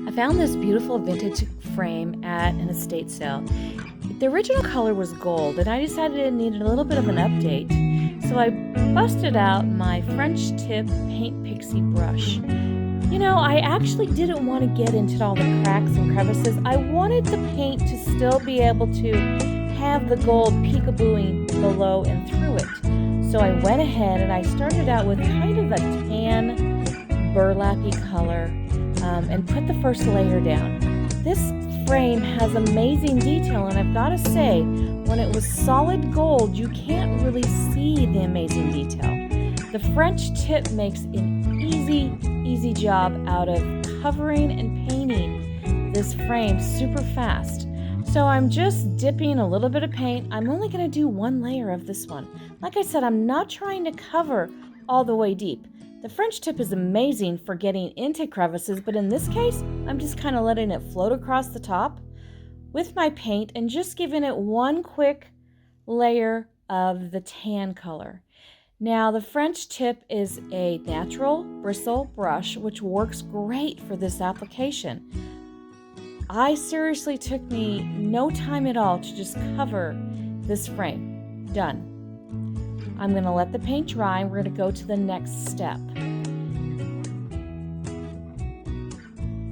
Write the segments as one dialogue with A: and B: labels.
A: I found this beautiful vintage frame at an estate sale. The original color was gold, and I decided it needed a little bit of an update. So I busted out my French tip paint Pixie brush. You know, I actually didn't want to get into all the cracks and crevices. I wanted the paint to still be able to have the gold peekabooing below and through it. So I went ahead and I started out with kind of a tan burlappy color and put the first layer down. This frame has amazing detail, and I've got to say, when it was solid gold, you can't really see the amazing detail. The French tip makes an easy job out of covering and painting this frame super fast. So I'm just dipping a little bit of paint. I'm only going to do one layer of this one. Like I said, I'm not trying to cover all the way deep. The French tip is amazing for getting into crevices, but in this case, I'm just kind of letting it float across the top with my paint and just giving it one quick layer of the tan color. Now, the French tip is a natural bristle brush, which works great for this application. I seriously took me no time at all to just cover this frame. Done. I'm going to let the paint dry, and we're going to go to the next step.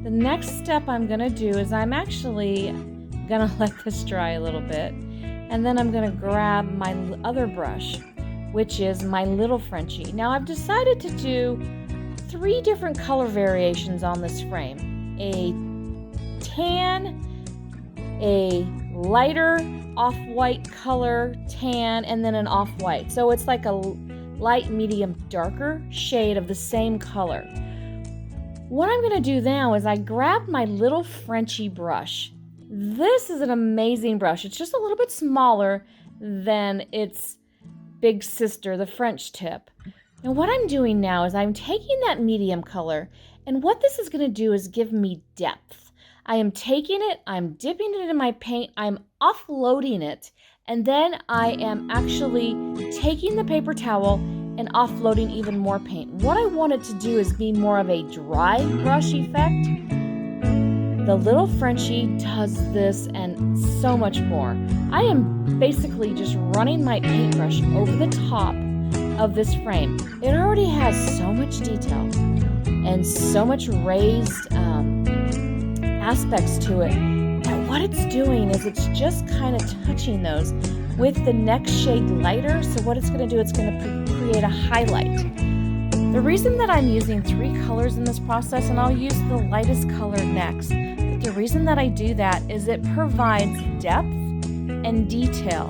A: The next step I'm going to do is I'm actually going to let this dry a little bit, and then I'm going to grab my other brush, which is my Lil Frenchie. Now I've decided to do 3 different color variations on this frame. A tan, a lighter off-white color tan, and then an off-white. So it's like a light, medium, darker shade of the same color. What I'm going to do now is I grabbed my Lil Frenchie brush. This is an amazing brush. It's just a little bit smaller than its big sister, the French tip. Now what I'm doing now is I'm taking that medium color, and what this is going to do is give me depth. I am taking it, I'm dipping it in my paint, I'm offloading it, and then I am actually taking the paper towel and offloading even more paint. What I want it to do is be more of a dry brush effect. The Lil Frenchie does this and so much more. I am basically just running my paintbrush over the top of this frame. It already has so much detail and so much raised aspects to it, and what it's doing is it's just kind of touching those with the next shade lighter. So what it's going to do, it's going to create a highlight. The reason that I'm using 3 colors in this process, and I'll use the lightest color next, but the reason that I do that is it provides depth and detail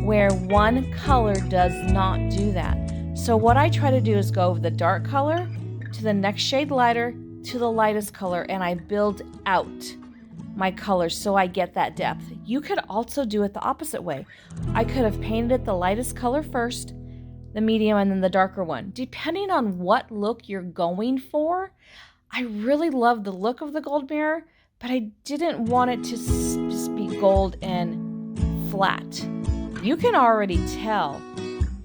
A: where one color does not do that. So what I try to do is go over the dark color to the next shade lighter to the lightest color, and I build out my colors so I get that depth. You could also do it the opposite way. I could have painted it the lightest color first, the medium, and then the darker one. Depending on what look you're going for, I really love the look of the gold mirror, but I didn't want it to just be gold and flat. You can already tell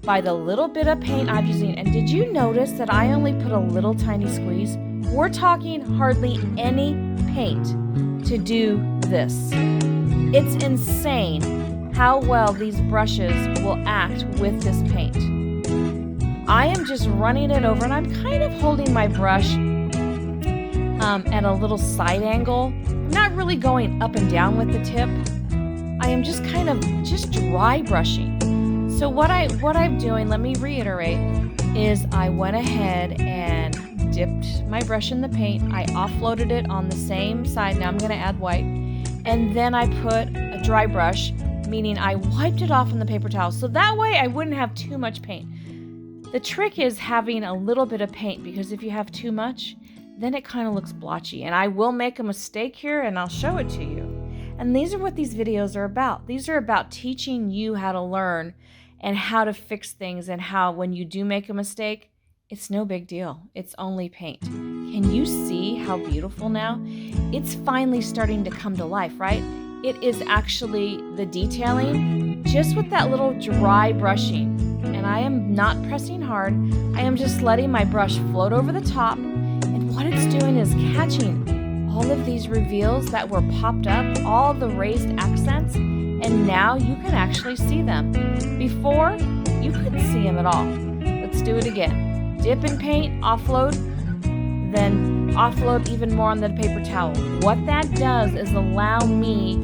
A: by the little bit of paint I'm using. And did you notice that I only put a little tiny squeeze? We're talking hardly any paint to do this. It's insane how well these brushes will act with this paint. I am just running it over, and I'm kind of holding my brush at a little side angle. I'm not really going up and down with the tip. I am just kind of just dry brushing. So what I'm doing, let me reiterate, is I went ahead and dipped my brush in the paint. I offloaded it on the same side. Now I'm going to add white. And then I put a dry brush, meaning I wiped it off on the paper towel. So that way I wouldn't have too much paint. The trick is having a little bit of paint, because if you have too much, then it kind of looks blotchy. And I will make a mistake here, and I'll show it to you. And these are what these videos are about. These are about teaching you how to learn and how to fix things, and how when you do make a mistake, it's no big deal. It's only paint. Can you see how beautiful now? It's finally starting to come to life, right? It is actually the detailing just with that little dry brushing. And I am not pressing hard. I am just letting my brush float over the top. And what it's doing is catching all of these reveals that were popped up, all the raised accents, and now you can actually see them. Before, you couldn't see them at all. Let's do it again. Dip in paint, offload, then offload even more on the paper towel. What that does is allow me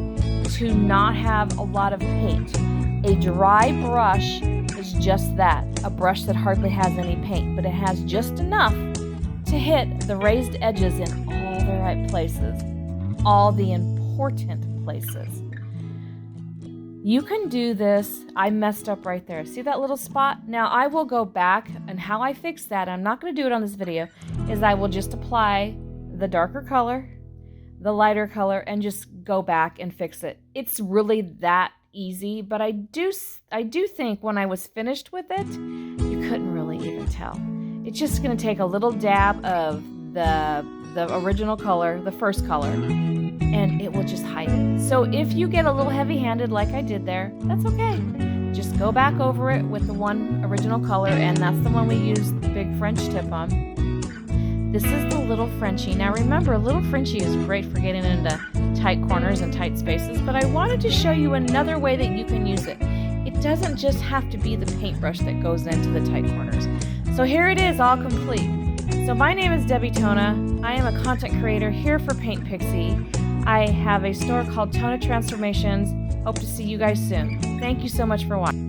A: to not have a lot of paint. A dry brush is just that, a brush that hardly has any paint, but it has just enough to hit the raised edges in all the right places, all the important places. You can do this. I messed up right there. See that little spot? Now I will go back, and how I fix that, I'm not going to do it on this video, is I will just apply the darker color, the lighter color, and just go back and fix it. It's really that easy, but I do think when I was finished with it, you couldn't really even tell. It's just going to take a little dab of the original color, the first color, and it will just hide it. So if you get a little heavy-handed like I did there, that's okay. Just go back over it with the one original color, and that's the one we used the big French tip on. This is the Little Frenchie. Now remember, Little Frenchie is great for getting into tight corners and tight spaces, but I wanted to show you another way that you can use it. It doesn't just have to be the paintbrush that goes into the tight corners. So here it is, all complete. So my name is Debbie Tona. I am a content creator here for Paint Pixie. I have a store called Tona Transformations. Hope to see you guys soon. Thank you so much for watching.